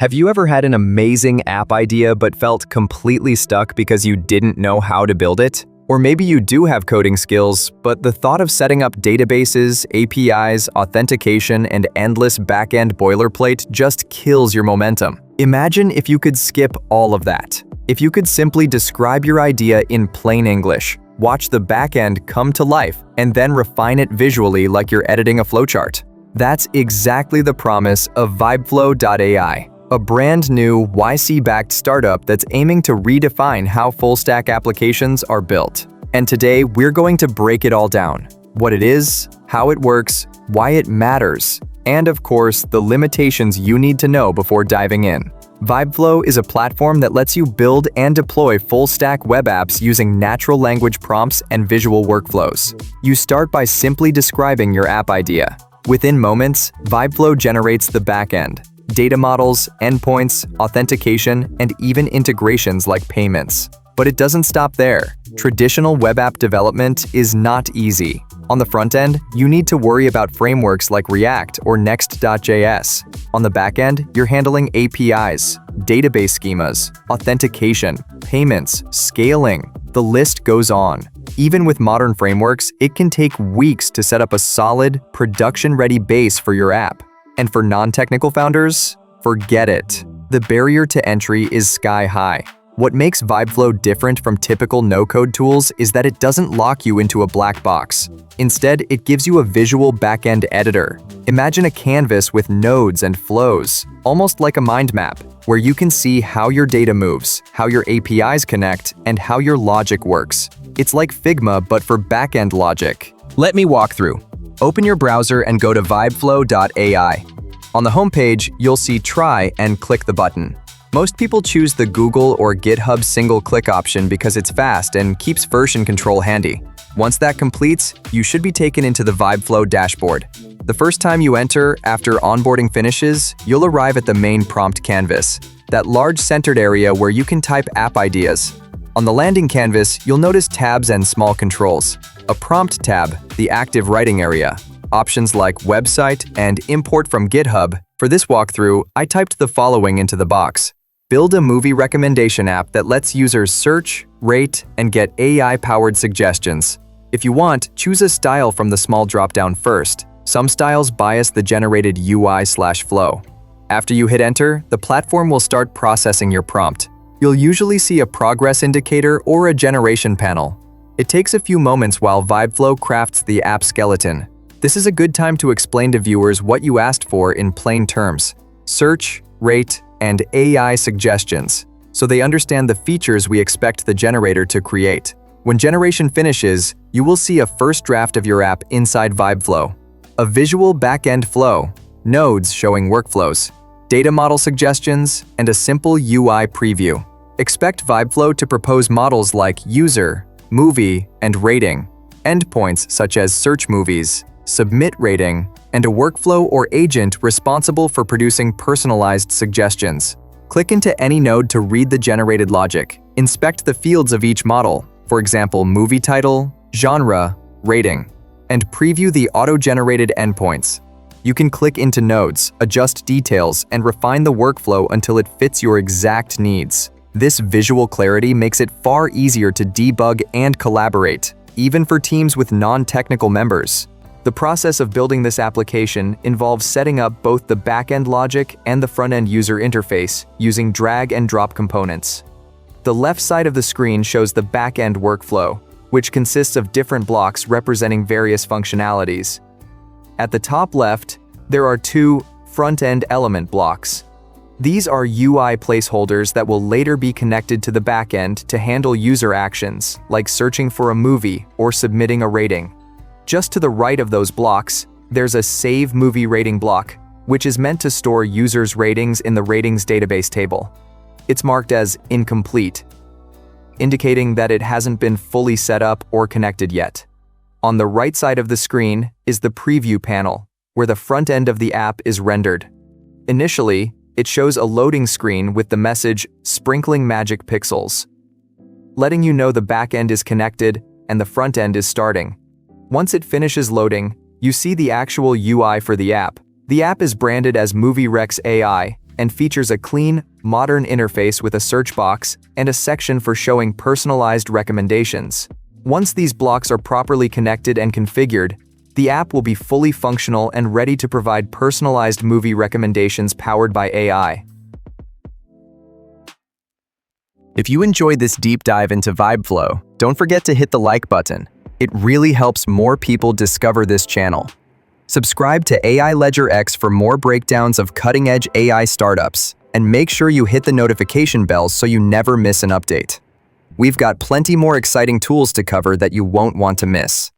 Have you ever had an amazing app idea but felt completely stuck because you didn't know how to build it? Or maybe you do have coding skills, but the thought of setting up databases, APIs, authentication, and endless backend boilerplate just kills your momentum. Imagine if you could skip all of that. If you could simply describe your idea in plain English, watch the backend come to life, and then refine it visually like you're editing a flowchart. That's exactly the promise of VibeFlow.ai. A brand new YC-backed startup that's aiming to redefine how full-stack applications are built. And today, we're going to break it all down. What it is, how it works, why it matters, and of course, the limitations you need to know before diving in. VibeFlow is a platform that lets you build and deploy full-stack web apps using natural language prompts and visual workflows. You start by simply describing your app idea. Within moments, VibeFlow generates the backend, data models, endpoints, authentication, and even integrations like payments. But it doesn't stop there. Traditional web app development is not easy. On the front end, you need to worry about frameworks like React or Next.js. On the back end, you're handling APIs, database schemas, authentication, payments, scaling. The list goes on. Even with modern frameworks, it can take weeks to set up a solid, production-ready base for your app. And for non-technical founders, forget it. The barrier to entry is sky high. What makes VibeFlow different from typical no-code tools is that it doesn't lock you into a black box. Instead, it gives you a visual backend editor. Imagine a canvas with nodes and flows, almost like a mind map, where you can see how your data moves, how your APIs connect, and how your logic works. It's like Figma, but for backend logic. Let me walk through. Open your browser and go to VibeFlow.ai. On the homepage, you'll see Try and click the button. Most people choose the Google or GitHub single-click option because it's fast and keeps version control handy. Once that completes, you should be taken into the VibeFlow dashboard. The first time you enter, after onboarding finishes, you'll arrive at the main prompt canvas, that large centered area where you can type app ideas. On the landing canvas, you'll notice tabs and small controls. A prompt tab, the active writing area. Options like website and import from GitHub. For this walkthrough, I typed the following into the box. Build a movie recommendation app that lets users search, rate, and get AI-powered suggestions. If you want, choose a style from the small dropdown first. Some styles bias the generated UI/flow. After you hit enter, the platform will start processing your prompt. You'll usually see a progress indicator or a generation panel. It takes a few moments while VibeFlow crafts the app skeleton. This is a good time to explain to viewers what you asked for in plain terms: search, rate, and AI suggestions, so they understand the features we expect the generator to create. When generation finishes, you will see a first draft of your app inside VibeFlow. A visual backend flow, nodes showing workflows, data model suggestions, and a simple UI preview. Expect VibeFlow to propose models like user, movie, and rating, endpoints such as search movies, submit rating, and a workflow or agent responsible for producing personalized suggestions. Click into any node to read the generated logic. Inspect the fields of each model, for example, movie title, genre, rating, and preview the auto-generated endpoints. You can click into nodes, adjust details, and refine the workflow until it fits your exact needs. This visual clarity makes it far easier to debug and collaborate, even for teams with non-technical members. The process of building this application involves setting up both the backend logic and the front-end user interface using drag and drop components. The left side of the screen shows the backend workflow, which consists of different blocks representing various functionalities. At the top left, there are two front-end element blocks. These are UI placeholders that will later be connected to the backend to handle user actions, like searching for a movie or submitting a rating. Just to the right of those blocks, there's a Save Movie Rating block, which is meant to store users' ratings in the ratings database table. It's marked as incomplete, indicating that it hasn't been fully set up or connected yet. On the right side of the screen is the preview panel, where the front end of the app is rendered. Initially, it shows a loading screen with the message "Sprinkling Magic Pixels," letting you know the backend is connected and the front end is starting. Once it finishes loading, you see the actual UI for the app. The app is branded as VibeFlow.ai and features a clean, modern interface with a search box and a section for showing personalized recommendations. Once these blocks are properly connected and configured, the app will be fully functional and ready to provide personalized movie recommendations powered by AI. If you enjoyed this deep dive into VibeFlow, don't forget to hit the like button. It really helps more people discover this channel. Subscribe to AI LedgerX for more breakdowns of cutting-edge AI startups, and make sure you hit the notification bells so you never miss an update. We've got plenty more exciting tools to cover that you won't want to miss.